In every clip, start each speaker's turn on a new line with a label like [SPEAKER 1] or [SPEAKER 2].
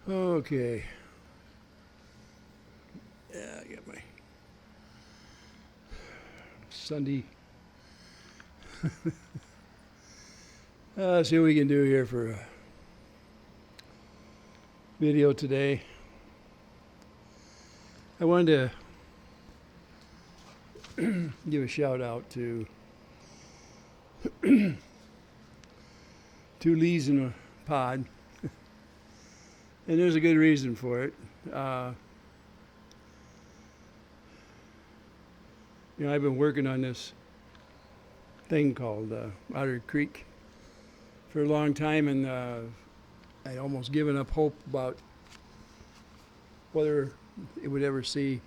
[SPEAKER 1] Okay. Yeah, I got my Sunday. See what we can do here for a video today. I wanted to give a shout out to two Lees in a pod, and there's a good reason for it. Uh, I've been working on this thing called Otter Creek for a long time, and I'd almost given up hope about whether it would ever see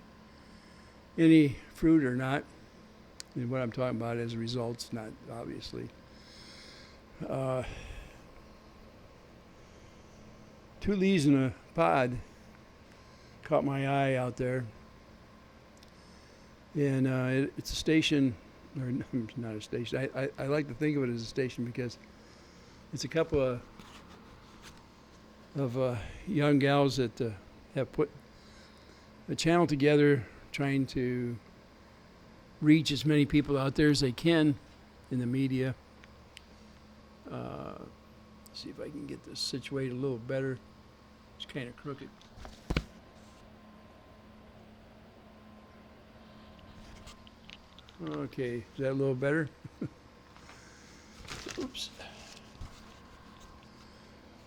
[SPEAKER 1] any fruit or not. And what I'm talking about is results, not obviously. Uh, Two leaves in a pod caught my eye out there, and it's a station, or not a station. I like to think of it as a station because it's a couple of young gals that have put a channel together trying to reach as many people out there as they can in the media. See if I can get this situated a little better. It's kind of crooked. Okay, is that a little better? Oops.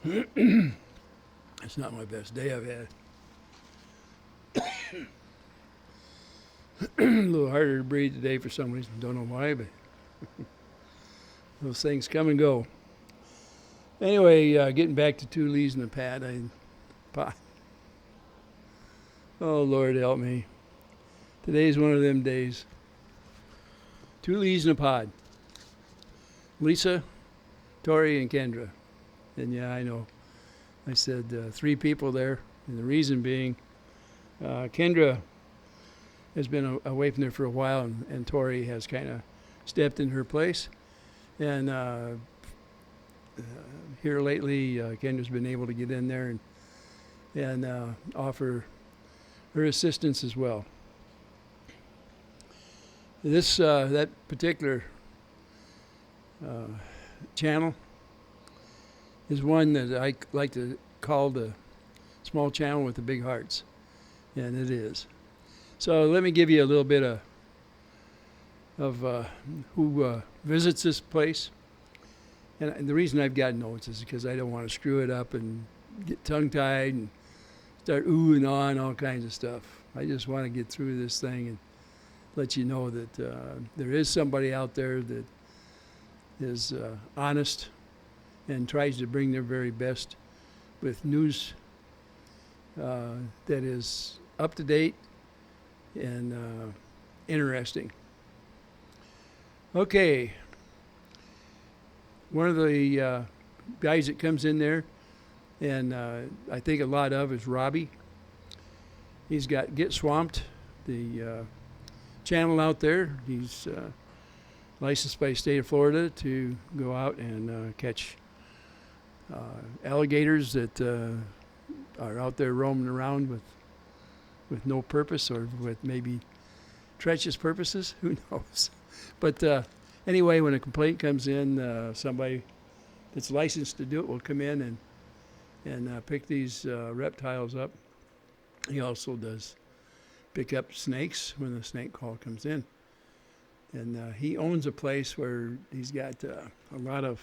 [SPEAKER 1] It's not my best day I've had. A little harder to breathe today for some reason. Don't know why, but those things come and go. Anyway, getting back to two leaves in the pad. Oh, Lord help me. Today's one of them days. Two leaves in a pod. Lisa, Tori, and Kendra. And yeah, I know. I said three people there. And the reason being, Kendra has been away from there for a while, and Tori has kind of stepped in her place. And here lately, Kendra's been able to get in there and offer her assistance as well. This that particular channel is one that I like to call the small channel with the big hearts, and it is. So let me give you a little bit of who visits this place. And the reason I've got notes is because I don't want to screw it up and get tongue-tied and start ooh and ah and all kinds of stuff. I just want to get through this thing and let you know that there is somebody out there that is honest and tries to bring their very best with news that is up to date and interesting. Okay. One of the guys that comes in there, and I think a lot of, is Robbie. He's got Get Swamped, the channel out there. He's licensed by the state of Florida to go out and catch alligators that are out there roaming around with no purpose, or with maybe treacherous purposes. Who knows? But anyway, when a complaint comes in, somebody that's licensed to do it will come in and pick these reptiles up. He also does pick up snakes when the snake call comes in. And he owns a place where he's got a lot of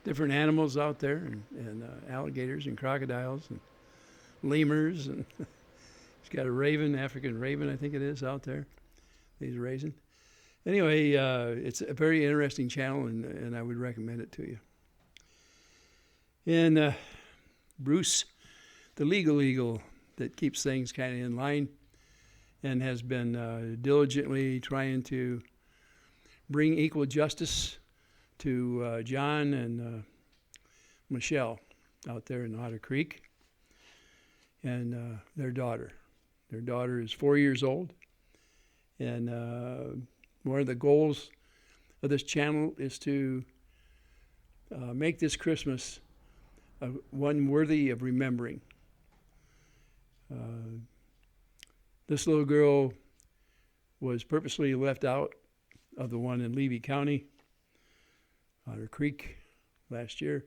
[SPEAKER 1] different animals out there, and alligators and crocodiles and lemurs. And he's got a raven, African raven, I think it is, out there he's raising. Anyway, it's a very interesting channel, and I would recommend it to you. And Bruce, the legal eagle that keeps things kind of in line and has been diligently trying to bring equal justice to John and Michelle out there in Otter Creek and their daughter. Their daughter is 4 years old, and one of the goals of this channel is to make this Christmas one worthy of remembering. This little girl was purposely left out of the one in Levy County, Otter Creek, last year.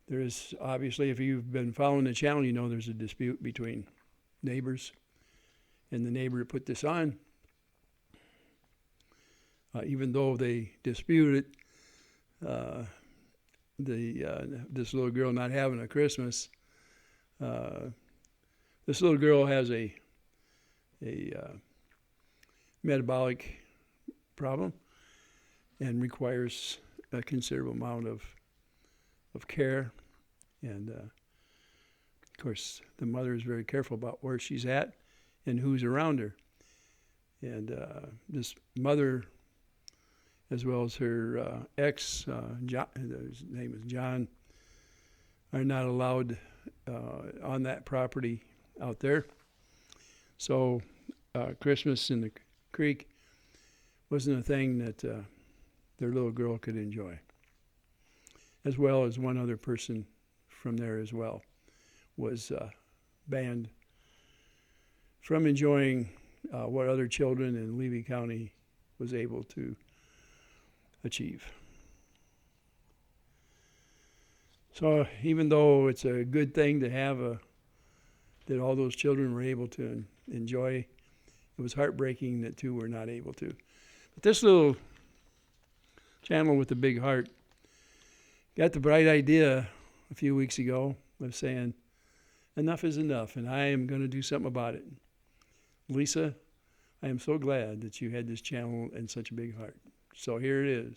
[SPEAKER 1] There is, obviously, if you've been following the channel, you know there's a dispute between neighbors and the neighbor that put this on. Even though they disputed this little girl not having a Christmas, this little girl has a metabolic problem and requires a considerable amount of care. And of course, the mother is very careful about where she's at and who's around her. And this mother, as well as her ex, John, his name is John, are not allowed on that property out there. So Christmas in the creek wasn't a thing that their little girl could enjoy, as well as one other person from there as well was banned from enjoying what other children in Levy County was able to achieve. So even though it's a good thing to have that all those children were able to enjoy, it was heartbreaking that two were not able to. But this little channel with the big heart got the bright idea a few weeks ago of saying, enough is enough, and I am going to do something about it. Lisa, I am so glad that you had this channel and such a big heart. So here it is.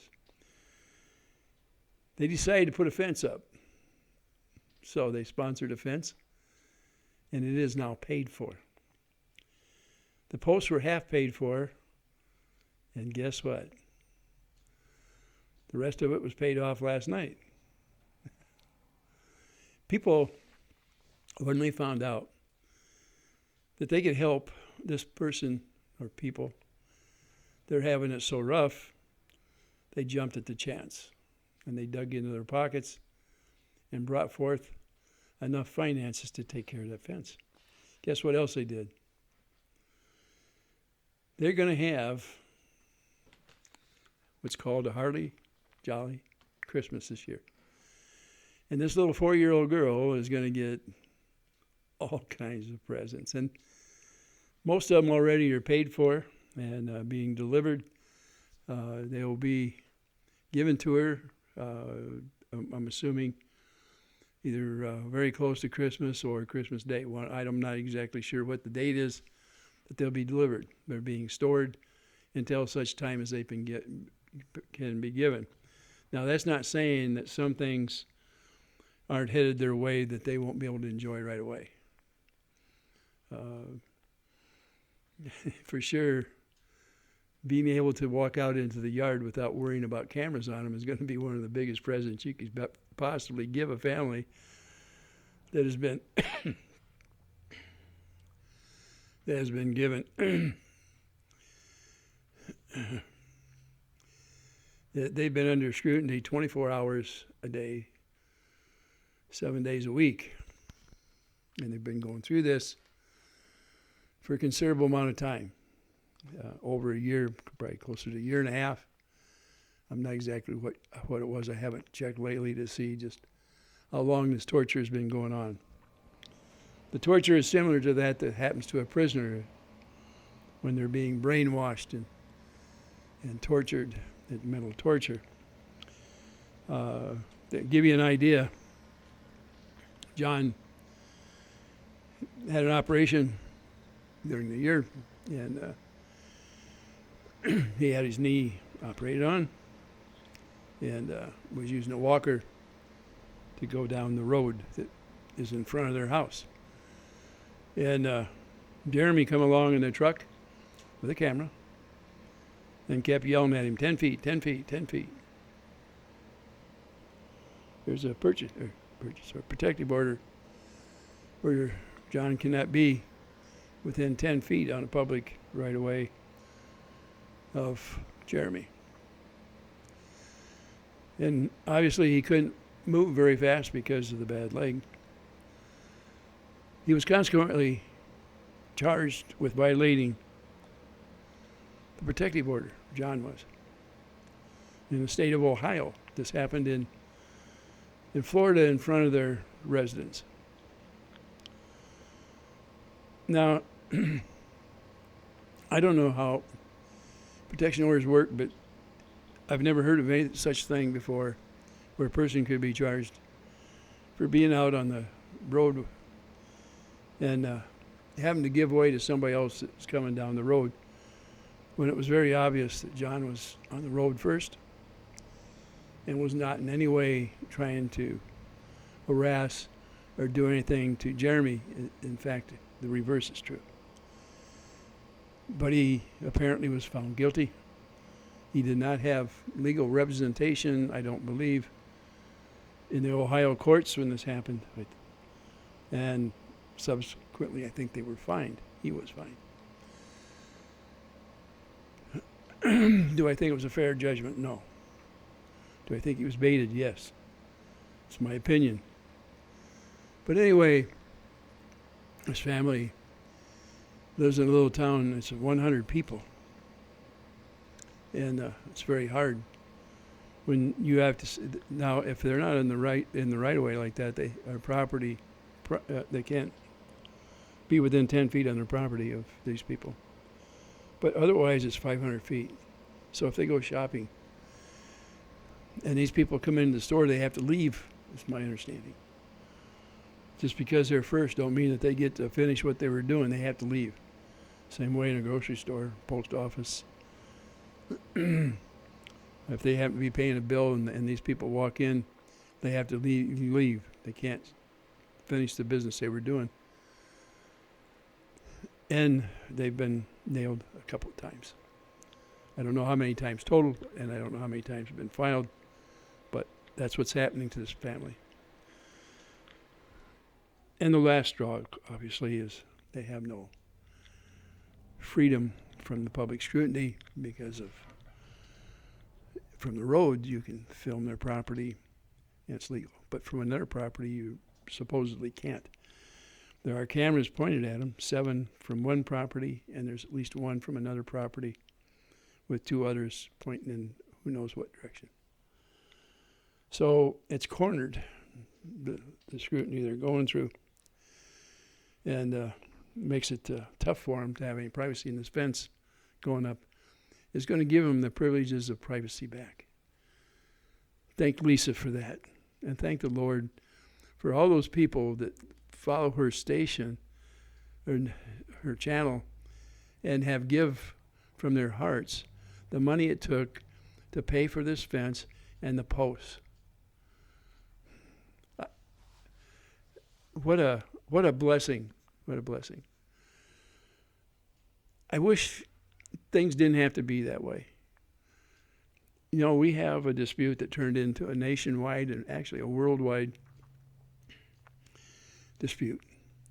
[SPEAKER 1] They decided to put a fence up. So they sponsored a fence, and it is now paid for. The posts were half paid for, and guess what? The rest of it was paid off last night. People, when they found out that they could help this person or people, they're having it so rough, they jumped at the chance. And they dug into their pockets and brought forth enough finances to take care of that fence. Guess what else they did? They're going to have what's called a Harley Jolly Christmas this year. And this little 4-year-old girl is going to get all kinds of presents. And most of them already are paid for and being delivered. They will be given to her, I'm assuming, either very close to Christmas or Christmas Day. I'm not exactly sure what the date is, but they'll be delivered. They're being stored until such time as they can be given. Now, that's not saying that some things aren't headed their way that they won't be able to enjoy right away. For sure, being able to walk out into the yard without worrying about cameras on them is going to be one of the biggest presents you could possibly give a family that has been given they've been under scrutiny 24 hours a day, 7 days a week, and they've been going through this for a considerable amount of time. Over a year, probably closer to a year and a half. I'm not exactly what it was. I haven't checked lately to see just how long this torture has been going on. The torture is similar to that happens to a prisoner when they're being brainwashed and tortured, mental torture. To give you an idea, John had an operation during the year, and he had his knee operated on and was using a walker to go down the road that is in front of their house. And Jeremy come along in the truck with a camera and kept yelling at him, 10 feet, 10 feet, 10 feet. There's a protective order where John cannot be within 10 feet on a public right-of-way of Jeremy. And obviously he couldn't move very fast because of the bad leg. He was consequently charged with violating the protective order. John was. In the state of Ohio. This happened in Florida in front of their residence. Now, I don't know how protection orders work, but I've never heard of any such thing before where a person could be charged for being out on the road and having to give way to somebody else that's coming down the road when it was very obvious that John was on the road first and was not in any way trying to harass or do anything to Jeremy. In fact, the reverse is true. But he apparently was found guilty. He did not have legal representation, I don't believe, in the Ohio courts when this happened. And subsequently, I think they were fined. He was fined. Do I think it was a fair judgment? No. Do I think he was baited? Yes. It's my opinion. But anyway, this family lives in a little town. It's 100 people. And it's very hard when you have to. Now, if they're not in the right of way like that, they are property. They can't be within 10 feet on the property of these people. But otherwise, it's 500 feet. So if they go shopping and these people come into the store, they have to leave, is my understanding. Just because they're first don't mean that they get to finish what they were doing. They have to leave. Same way in a grocery store, post office. If they happen to be paying a bill and these people walk in, they have to leave. They can't finish the business they were doing. And they've been nailed a couple of times. I don't know how many times total, and I don't know how many times have been filed, but that's what's happening to this family. And the last straw, obviously, is they have no freedom from the public scrutiny because from the road you can film their property and it's legal. But from another property you supposedly can't. There are cameras pointed at them, 7 from one property, and there's at least 1 from another property with 2 others pointing in who knows what direction. So it's cornered, the scrutiny they're going through, and makes it tough for them to have any privacy. And this fence going up is going to give them the privileges of privacy back. Thank Lisa for that, and thank the Lord for all those people that follow her station, or her channel, and have give from their hearts the money it took to pay for this fence and the posts. What a blessing. What a blessing. I wish things didn't have to be that way. You know, we have a dispute that turned into a nationwide and actually a worldwide dispute.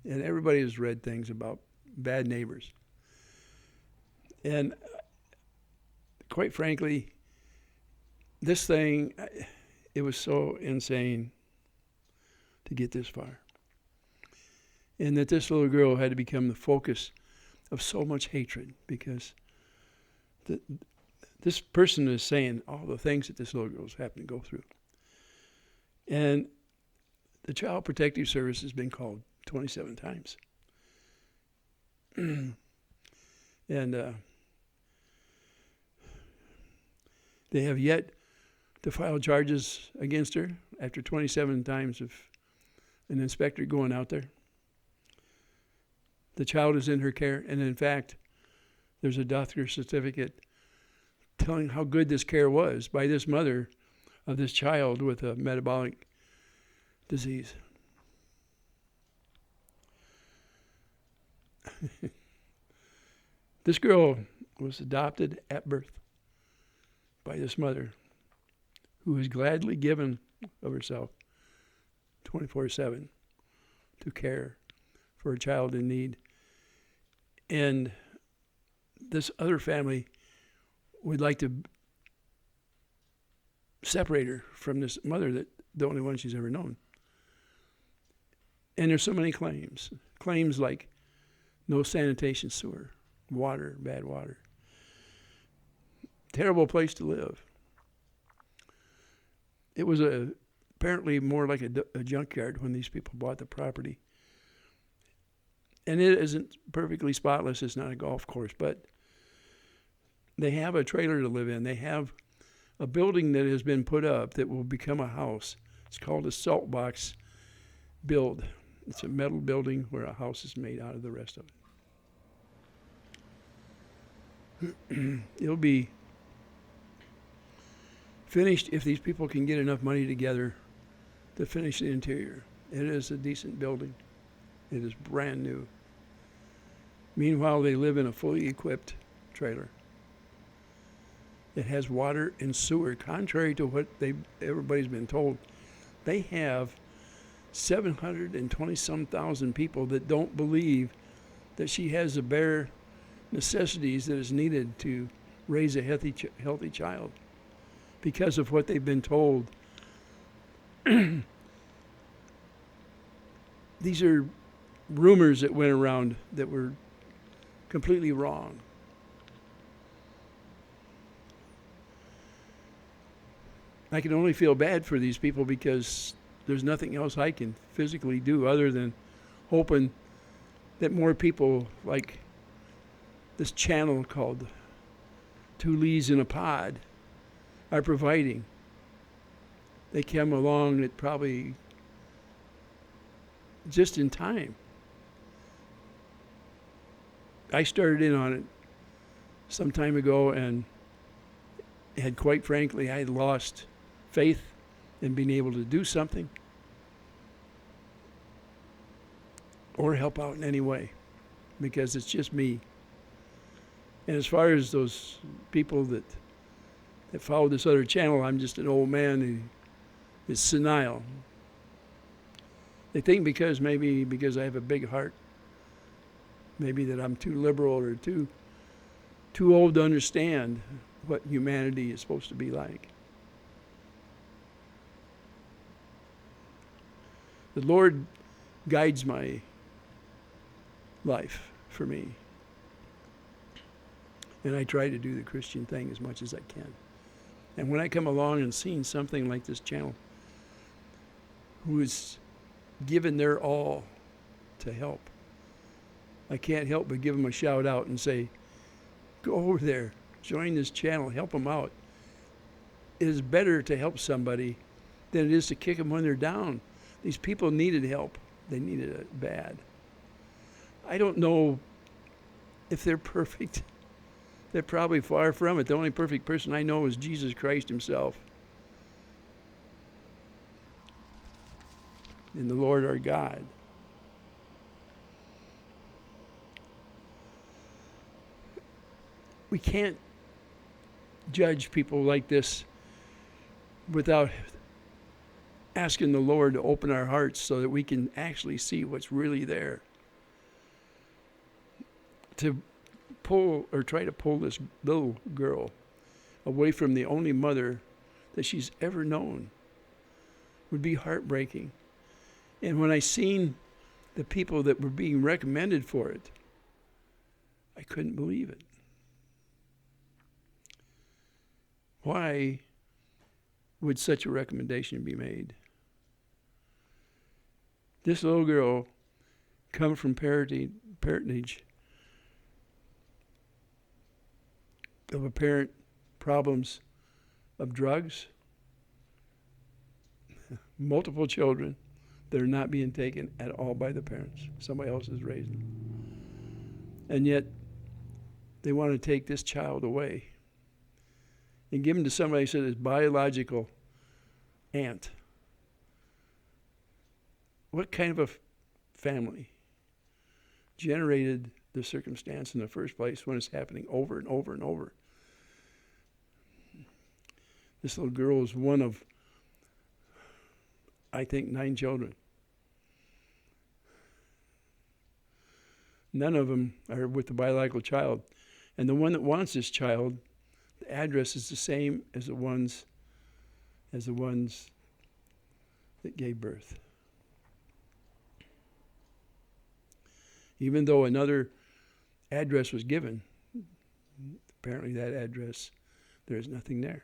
[SPEAKER 1] And everybody has read things about bad neighbors. And quite frankly, this thing, it was so insane to get this far. And that this little girl had to become the focus of so much hatred because this person is saying all the things that this little girl's having to go through. And the Child Protective Service has been called 27 times. And they have yet to file charges against her after 27 times of an inspector going out there. The child is in her care, and in fact, there's a doctor's certificate telling how good this care was by this mother of this child with a metabolic disease. This girl was adopted at birth by this mother who has gladly given of herself 24/7 to care for a child in need. And this other family would like to separate her from this mother, that the only one she's ever known. And there's so many claims. Claims like no sanitation sewer, water, bad water. Terrible place to live. It was apparently more like a junkyard when these people bought the property. And it isn't perfectly spotless. It's not a golf course, but they have a trailer to live in. They have a building that has been put up that will become a house. It's called a salt box build. It's a metal building where a house is made out of the rest of it. It'll be finished if these people can get enough money together to finish the interior. It is a decent building. It is brand new. Meanwhile, they live in a fully equipped trailer. It has water and sewer, contrary to what everybody's been told. They have 720-some thousand people that don't believe that she has the bare necessities that is needed to raise a healthy child because of what they've been told. These are rumors that went around that were completely wrong. I can only feel bad for these people because there's nothing else I can physically do other than hoping that more people like this channel called Two Leaves in a Pod are providing. They came along at probably just in time. I started in on it some time ago and had, quite frankly, I had lost faith in being able to do something or help out in any way because it's just me. And as far as those people that follow this other channel, I'm just an old man who is senile. They think maybe because I have a big heart, maybe that I'm too liberal or too old to understand what humanity is supposed to be like. The Lord guides my life for me. And I try to do the Christian thing as much as I can. And when I come along and see something like this channel, who is given their all to help, I can't help but give them a shout out and say, go over there, join this channel, help them out. It is better to help somebody than it is to kick them when they're down. These people needed help. They needed it bad. I don't know if they're perfect. They're probably far from it. The only perfect person I know is Jesus Christ himself. And the Lord our God. We can't judge people like this without asking the Lord to open our hearts so that we can actually see what's really there. To try to pull this little girl away from the only mother that she's ever known would be heartbreaking. And when I seen the people that were being recommended for it, I couldn't believe it. Why would such a recommendation be made? This little girl come from parentage of apparent problems of drugs, multiple children that are not being taken at all by the parents. Somebody else is raising them. And yet, they want to take this child away and give him to somebody who said his biological aunt. What kind of a family generated the circumstance in the first place when it's happening over and over and over? This little girl is one of, I think, 9 children. None of them are with the biological child. And the one that wants this child, the address is the same as the ones that gave birth. even though another address was given. Apparently that address, there's nothing there.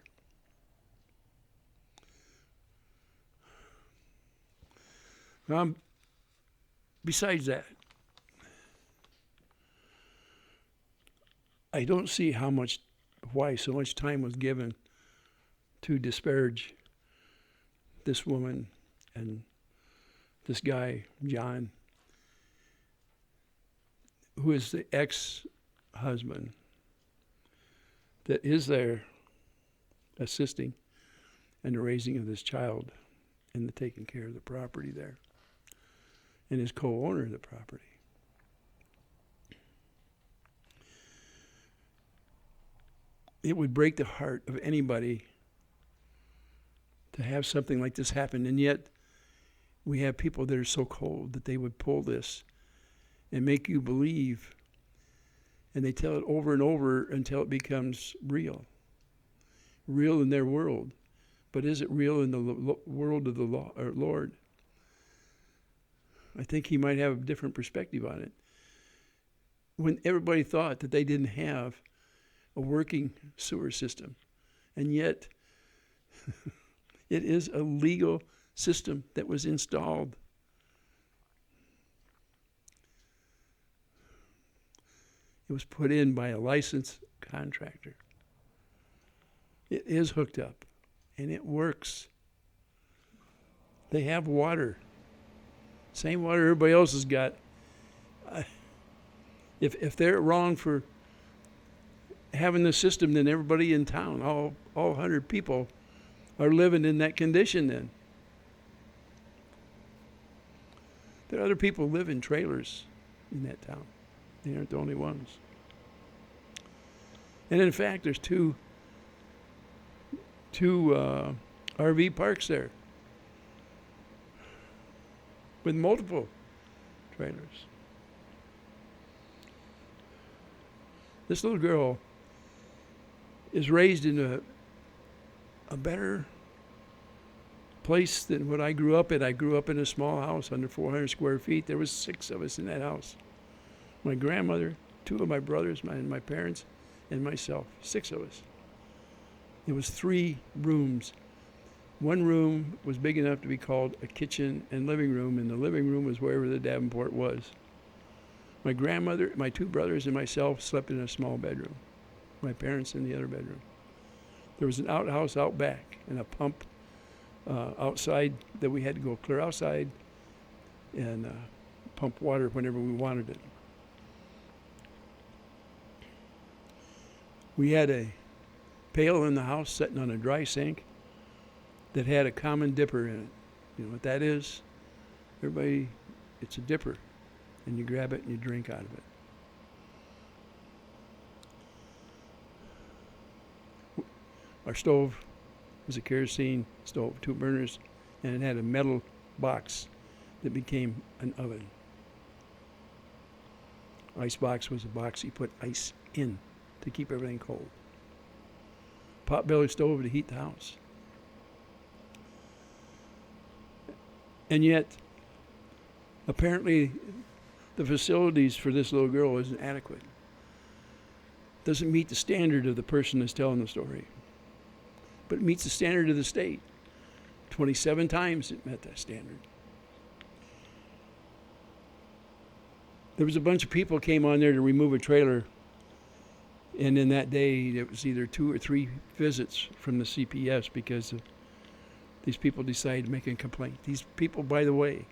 [SPEAKER 1] Besides that, I don't see why so much time was given to disparage this woman and this guy, John, who is the ex-husband that is there assisting in the raising of this child and the taking care of the property there, and is co-owner of the property. It would break the heart of anybody to have something like this happen, and yet we have people that are so cold that they would pull this and make you believe, and they tell it over and over until it becomes real in their world. But is it real in the world of the Lord? I think he might have a different perspective on it. When everybody thought that they didn't have a working sewer system, and yet it is a legal system that was installed. It was put in by a licensed contractor. It is hooked up, and it works. They have water. Same water everybody else has got. If they're wrong for having the system, then everybody in town, all 100 people, are living in that condition then. There are other people who live in trailers in that town. They aren't the only ones. And in fact, there's two RV parks there with multiple trailers. This little girl is raised in a better place than what I grew up in. I grew up in a small house under 400 square feet. There was 6 of us in that house. My grandmother, 2 of my brothers, my parents, and myself. 6 of us. It was 3 rooms. One room was big enough to be called a kitchen and living room, and the living room was wherever the Davenport was. My grandmother, my 2 brothers, and myself slept in a small bedroom. My parents in the other bedroom. There was an outhouse out back and a pump outside that we had to go clear outside and pump water whenever we wanted it. We had a pail in the house sitting on a dry sink that had a common dipper in it. You know what that is? Everybody, it's a dipper. And you grab it and you drink out of it. Our stove was a kerosene stove, 2 burners, and it had a metal box that became an oven. Ice box was a box you put ice in to keep everything cold. Potbelly stove to heat the house. And yet, apparently, the facilities for this little girl isn't adequate. Doesn't meet the standard of the person that's telling the story. But it meets the standard of the state. 27 times it met that standard. There was a bunch of people came on there to remove a trailer, and in that day it was either 2 or 3 visits from the CPS because these people decided to make a complaint. These people, by the way,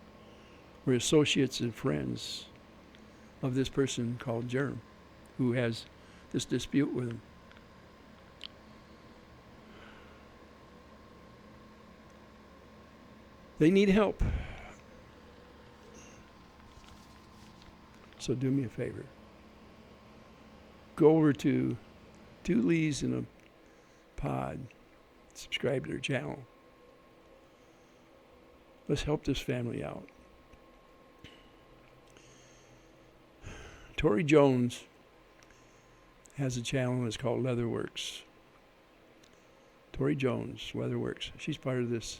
[SPEAKER 1] were associates and friends of this person called Jerem, who has this dispute with him. They need help. So do me a favor. Go over to 2 Lees in a Pod. Subscribe to their channel. Let's help this family out. Tori Jones has a channel that's called Leatherworks. Tori Jones, Leatherworks. She's part of this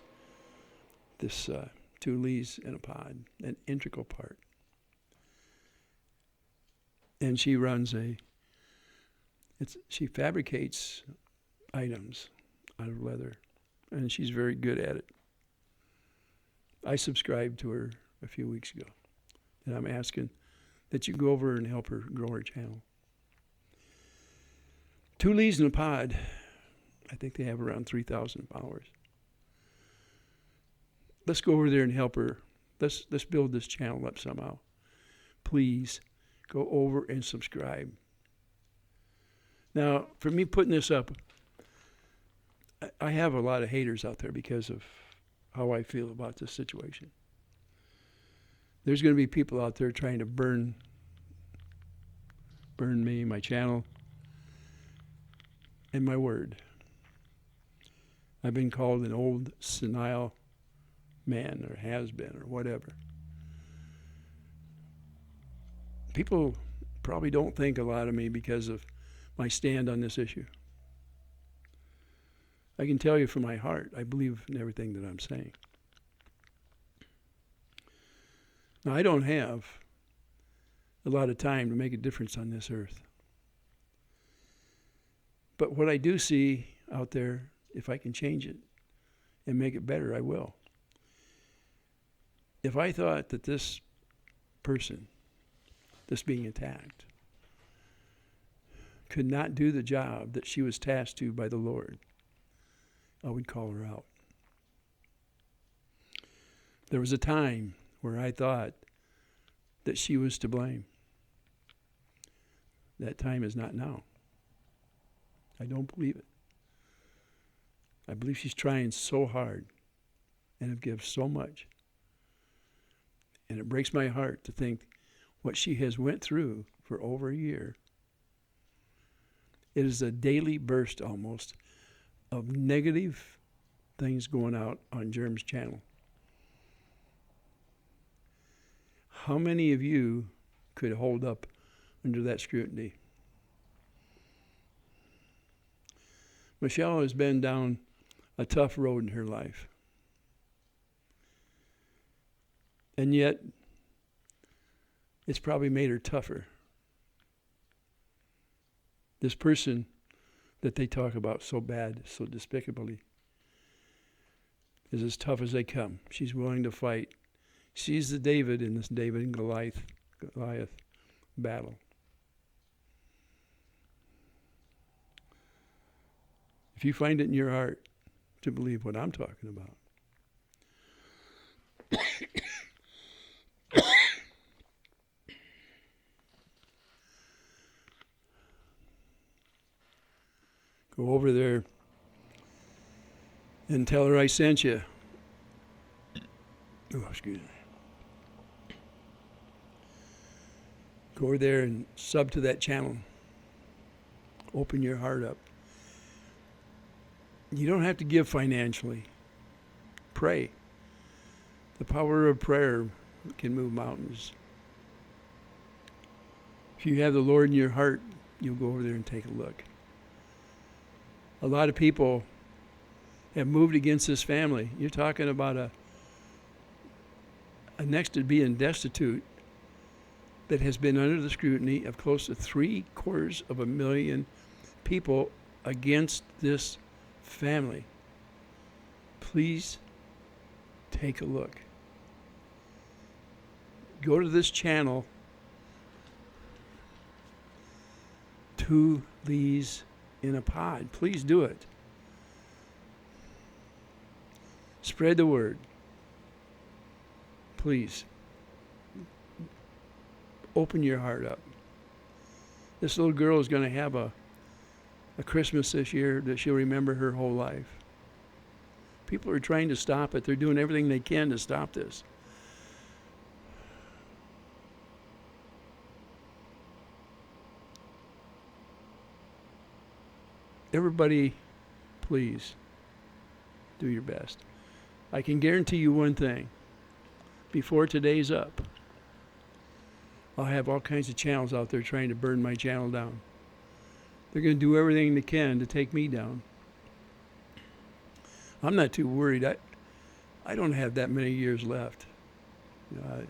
[SPEAKER 1] 2 Lees in a Pod, an integral part. And she fabricates items out of leather, and she's very good at it. I subscribed to her a few weeks ago, and I'm asking that you go over and help her grow her channel. 2 Leaves in a Pod, I think they have around 3,000 followers. Let's go over there and help her. Let's build this channel up somehow. Please go over and subscribe. Now, for me putting this up, I have a lot of haters out there because of how I feel about this situation. There's going to be people out there trying to burn me, my channel, and my word. I've been called an old, senile man, or has been, or whatever. People probably don't think a lot of me because of my stand on this issue. I can tell you from my heart, I believe in everything that I'm saying. Now, I don't have a lot of time to make a difference on this earth. But what I do see out there, if I can change it and make it better, I will. If I thought that this person, this being attacked, could not do the job that she was tasked to by the Lord, I would call her out. There was a time where I thought that she was to blame. That time is not now. I don't believe it. I believe she's trying so hard and have given so much. And it breaks my heart to think what she has went through for over a year. It is a daily burst almost of negative things going out on Germ's channel. How many of you could hold up under that scrutiny? Michelle has been down a tough road in her life. And yet, it's probably made her tougher. This person that they talk about so bad, so despicably, is as tough as they come. She's willing to fight. She's the David in this David and Goliath battle. If you find it in your heart to believe what I'm talking about, go over there and tell her I sent you. Oh, excuse me. Go over there and sub to that channel. Open your heart up. You don't have to give financially. Pray. The power of prayer can move mountains. If you have the Lord in your heart, you'll go over there and take a look. A lot of people have moved against this family. You're talking about a next to being destitute that has been under the scrutiny of close to 750,000 people against this family. Please take a look. Go to this channel, 2 Leaves in a Pod. Please do it. Spread the word. Please. Open your heart up. This little girl is going to have a Christmas this year that she'll remember her whole life. People are trying to stop it. They're doing everything they can to stop this. Everybody, please do your best. I can guarantee you one thing. Before today's up, I'll have all kinds of channels out there trying to burn my channel down. They're going to do everything they can to take me down. I'm not too worried. I don't have that many years left. You know,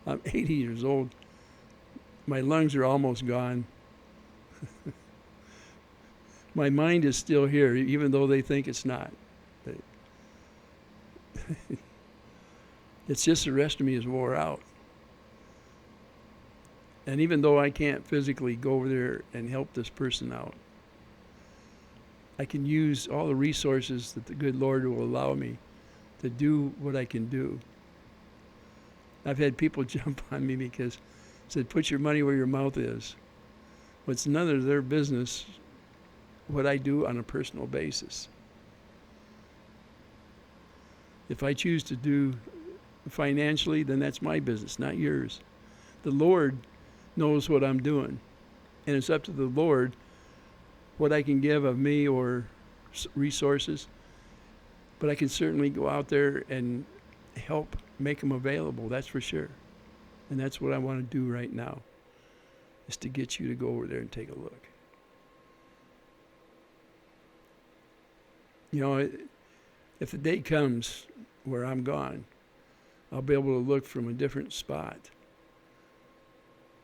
[SPEAKER 1] I'm 80 years old. My lungs are almost gone. My mind is still here, even though they think it's not. It's just the rest of me is wore out. And even though I can't physically go over there and help this person out, I can use all the resources that the good Lord will allow me to do what I can do. I've had people jump on me because said, put your money where your mouth is. Well, it's none of their business what I do on a personal basis. If I choose to do financially, then that's my business, not yours. The Lord knows what I'm doing. And it's up to the Lord what I can give of me or resources. But I can certainly go out there and help make them available, that's for sure. And that's what I want to do right now, is to get you to go over there and take a look. You know, if the day comes where I'm gone, I'll be able to look from a different spot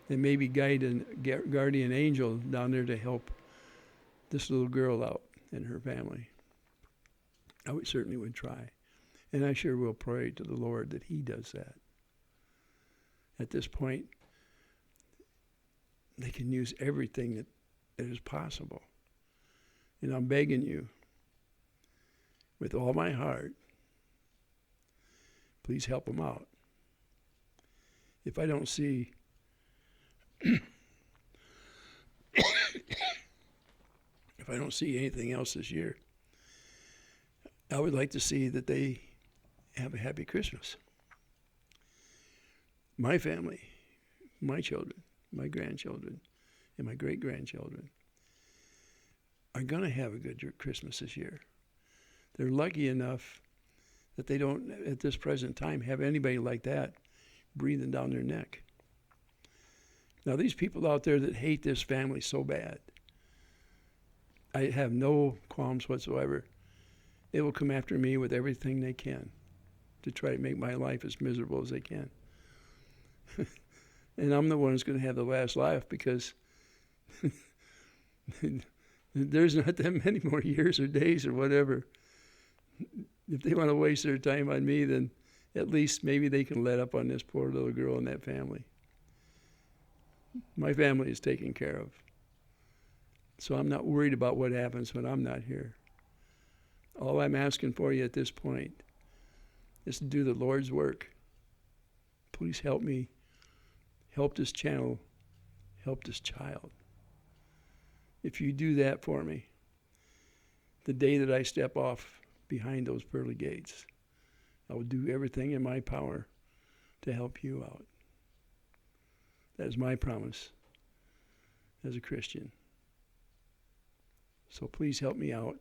[SPEAKER 1] and maybe guide a guardian angel down there to help this little girl out and her family. I certainly would try. And I sure will pray to the Lord that he does that. At this point, they can use everything that is possible. And I'm begging you, with all my heart, please help them out. If I don't see if I don't see anything else this year, I would like to see that they have a happy Christmas. My family, my children, my grandchildren, and my great-grandchildren are going to have a good Christmas this year. They're lucky enough that they don't, at this present time, have anybody like that breathing down their neck. Now, these people out there that hate this family so bad, I have no qualms whatsoever. They will come after me with everything they can to try to make my life as miserable as they can. And I'm the one who's going to have the last laugh because there's not that many more years or days or whatever. If they want to waste their time on me, then at least maybe they can let up on this poor little girl and that family. My family is taken care of. So I'm not worried about what happens when I'm not here. All I'm asking for you at this point is to do the Lord's work. Please help me. Help this channel. Help this child. If you do that for me, the day that I step off behind those pearly gates, I will do everything in my power to help you out. That is my promise as a Christian. So please help me out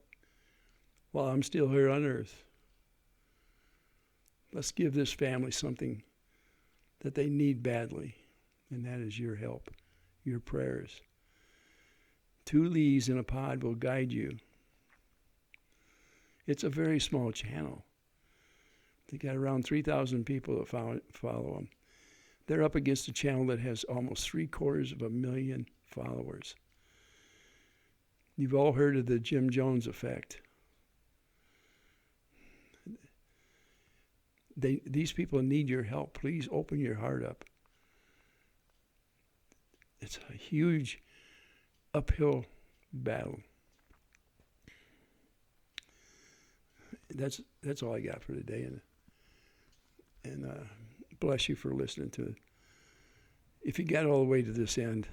[SPEAKER 1] while I'm still here on earth. Let's give this family something that they need badly, and that is your help, your prayers. 2 leaves in a pod will guide you. It's a very small channel. They got around 3,000 people that follow them. They're up against a channel that has almost 750,000 followers. You've all heard of the Jim Jones effect. These people need your help. Please open your heart up. It's a huge uphill battle. That's all I got for today, and bless you for listening to it. If you got all the way to this end,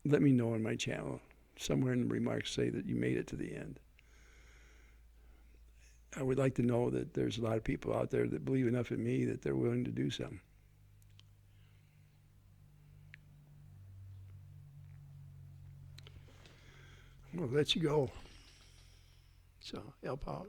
[SPEAKER 1] let me know on my channel. Somewhere in the remarks say that you made it to the end. I would like to know that there's a lot of people out there that believe enough in me that they're willing to do something. I'm going to let you go. So help out.